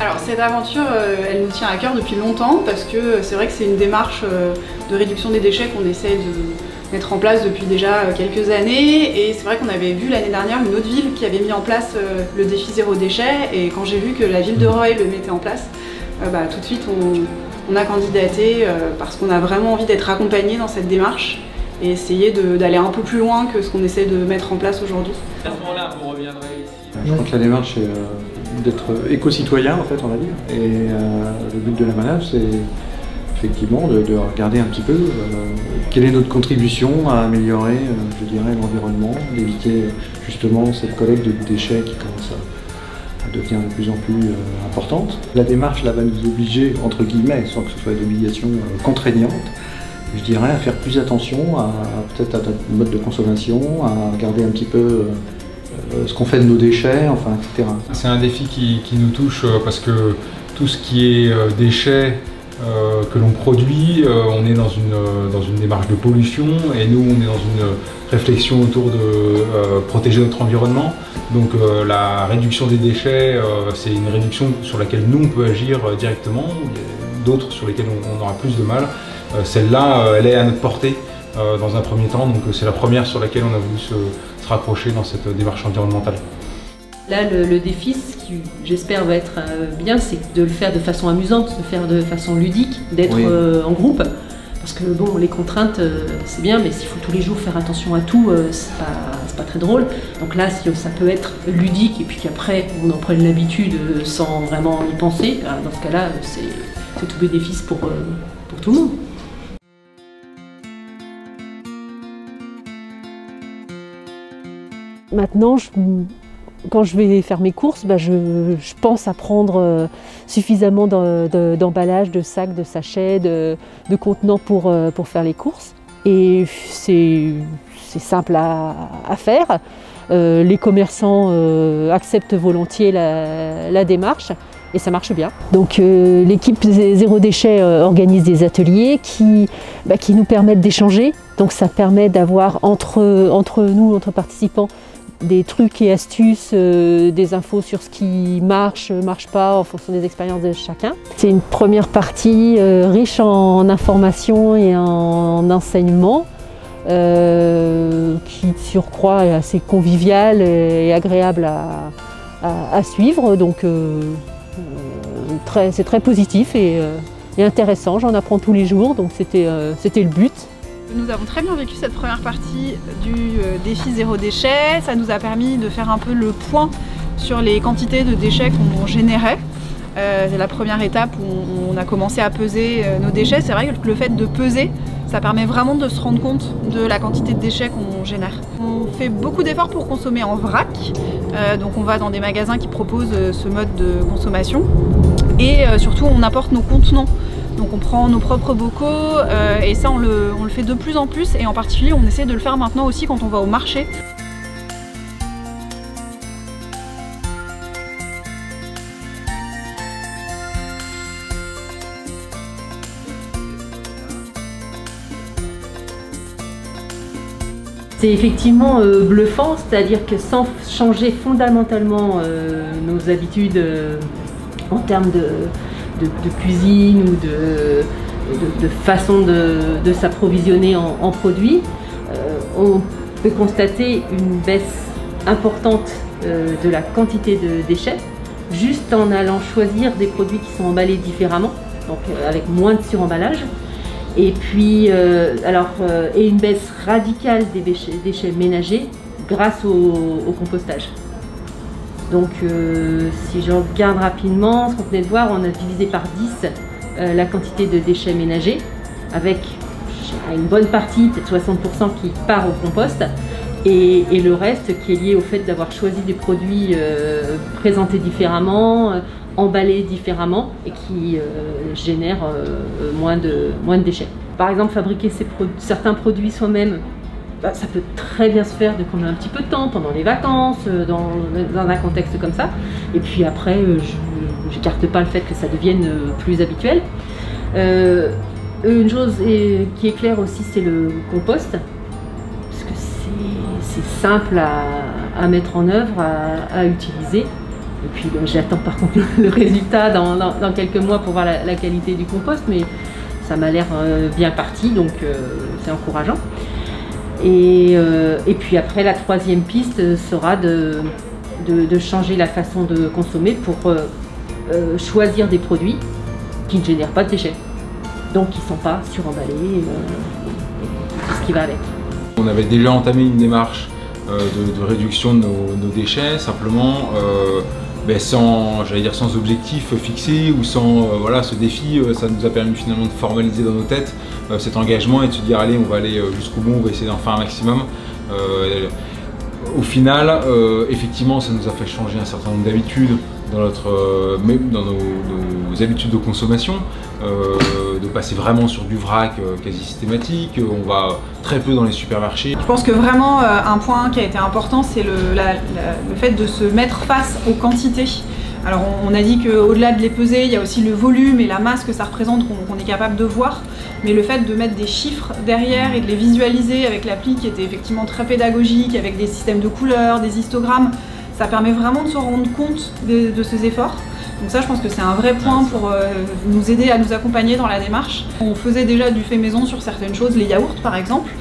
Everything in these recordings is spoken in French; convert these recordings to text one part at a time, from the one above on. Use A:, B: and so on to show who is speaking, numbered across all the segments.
A: Alors cette aventure, elle nous tient à cœur depuis longtemps parce que c'est vrai que c'est une démarche de réduction des déchets qu'on essaie de mettre en place depuis déjà quelques années, et c'est vrai qu'on avait vu l'année dernière une autre ville qui avait mis en place le défi zéro déchet, et quand j'ai vu que la ville de Reuil le mettait en place, tout de suite on a candidaté parce qu'on a vraiment envie d'être accompagné dans cette démarche et essayer d'aller un peu plus loin que ce qu'on essaie de mettre en place aujourd'hui.
B: À ce moment-là, vous reviendrez ici.
C: Je crois que la démarche est d'être éco-citoyen, en fait, on va dire. Et le but de la manœuvre, c'est effectivement de regarder un petit peu quelle est notre contribution à améliorer, je dirais, l'environnement, d'éviter justement cette collecte de déchets qui commence à devenir de plus en plus importante. La démarche là va nous obliger, entre guillemets, sans que ce soit une obligation contraignante, je dirais, à faire plus attention à peut-être à notre mode de consommation, à regarder un petit peu ce qu'on fait de nos déchets, enfin, etc.
D: C'est un défi qui nous touche parce que tout ce qui est déchets que l'on produit, on est dans une démarche de pollution, et nous on est dans une réflexion autour de protéger notre environnement. Donc la réduction des déchets, c'est une réduction sur laquelle nous on peut agir directement, d'autres sur lesquelles on aura plus de mal. Celle-là, elle est à notre portée dans un premier temps, donc c'est la première sur laquelle on a voulu se raccrocher dans cette démarche environnementale.
E: Là, le défi, ce qui j'espère va être bien, c'est de le faire de façon amusante, de le faire de façon ludique, d'être en groupe. Parce que bon, les contraintes, c'est bien, mais s'il faut tous les jours faire attention à tout, c'est pas très drôle. Donc là, si ça peut être ludique et puis qu'après on en prenne l'habitude sans vraiment y penser, dans ce cas-là, c'est tout bénéfice pour tout le monde.
F: Maintenant, quand je vais faire mes courses, je pense à prendre suffisamment d'emballage, de sacs, de sachets, de contenants pour faire les courses. Et c'est simple à faire. Les commerçants acceptent volontiers la démarche et ça marche bien. Donc l'équipe Zéro Déchet organise des ateliers qui nous permettent d'échanger. Donc ça permet d'avoir entre nous, entre participants, des trucs et astuces, des infos sur ce qui marche pas en fonction des expériences de chacun. C'est une première partie riche en informations et en enseignements, qui de surcroît est assez convivial et agréable à suivre. Donc c'est très positif et intéressant, j'en apprends tous les jours, donc c'était le but.
A: Nous avons très bien vécu cette première partie du défi zéro déchet. Ça nous a permis de faire un peu le point sur les quantités de déchets qu'on générait. C'est la première étape où on a commencé à peser nos déchets. C'est vrai que le fait de peser, ça permet vraiment de se rendre compte de la quantité de déchets qu'on génère. On fait beaucoup d'efforts pour consommer en vrac. Donc on va dans des magasins qui proposent ce mode de consommation. Et surtout on apporte nos contenants. Donc on prend nos propres bocaux et ça on le fait de plus en plus, et en particulier on essaie de le faire maintenant aussi quand on va au marché.
E: C'est effectivement bluffant, c'est-à-dire que sans changer fondamentalement nos habitudes en termes de cuisine ou de façon de s'approvisionner en produits, on peut constater une baisse importante de la quantité de déchets, juste en allant choisir des produits qui sont emballés différemment, donc avec moins de suremballage. Et puis, et une baisse radicale des déchets ménagers grâce au compostage. Donc si je regarde rapidement, ce qu'on venait de voir, on a divisé par 10 la quantité de déchets ménagers, avec une bonne partie, peut-être 60%, qui part au compost, et le reste qui est lié au fait d'avoir choisi des produits présentés différemment, emballés différemment, et qui génèrent moins de déchets. Par exemple, fabriquer certains produits soi-même, ça peut très bien se faire dès qu'on a un petit peu de temps, pendant les vacances, dans un contexte comme ça. Et puis après, je n'écarte pas le fait que ça devienne plus habituel. Une chose qui est claire aussi, c'est le compost, parce que c'est simple à mettre en œuvre, à utiliser. Et puis j'attends par contre le résultat dans quelques mois pour voir la qualité du compost, mais ça m'a l'air bien parti, donc c'est encourageant. Et puis après, la troisième piste sera de changer la façon de consommer pour choisir des produits qui ne génèrent pas de déchets, donc qui ne sont pas suremballés, tout ce qui va avec.
D: On avait déjà entamé une démarche de réduction de nos déchets, simplement sans objectif fixé ou sans ce défi. Ça nous a permis finalement de formaliser dans nos têtes cet engagement et de se dire allez, on va aller jusqu'au bout, on va essayer d'en faire un maximum. Au final, effectivement, ça nous a fait changer un certain nombre d'habitudes dans nos habitudes de consommation, de passer vraiment sur du vrac quasi systématique. On va très peu dans les supermarchés.
A: Je pense que vraiment un point qui a été important, c'est le fait de se mettre face aux quantités. Alors on a dit qu'au-delà de les peser, il y a aussi le volume et la masse que ça représente qu'on est capable de voir. Mais le fait de mettre des chiffres derrière et de les visualiser avec l'appli qui était effectivement très pédagogique, avec des systèmes de couleurs, des histogrammes, ça permet vraiment de se rendre compte de ces efforts. Donc ça, je pense que c'est un vrai point pour nous aider à nous accompagner dans la démarche. On faisait déjà du fait maison sur certaines choses, les yaourts par exemple.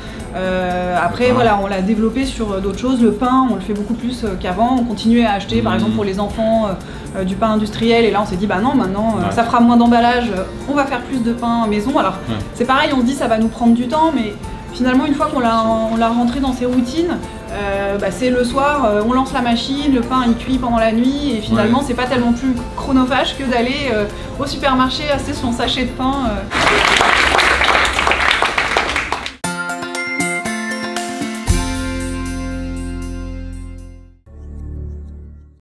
A: Après, voilà, on l'a développé sur d'autres choses. Le pain, on le fait beaucoup plus qu'avant. On continuait à acheter, par exemple, pour les enfants, du pain industriel. Et là, on s'est dit, bah non, maintenant, ça fera moins d'emballage. On va faire plus de pain maison. Alors, c'est pareil, on se dit, ça va nous prendre du temps, mais finalement, une fois qu'on l'a rentré dans ses routines, c'est le soir, on lance la machine, le pain il cuit pendant la nuit, et finalement, c'est pas tellement plus chronophage que d'aller au supermarché acheter son sachet de pain.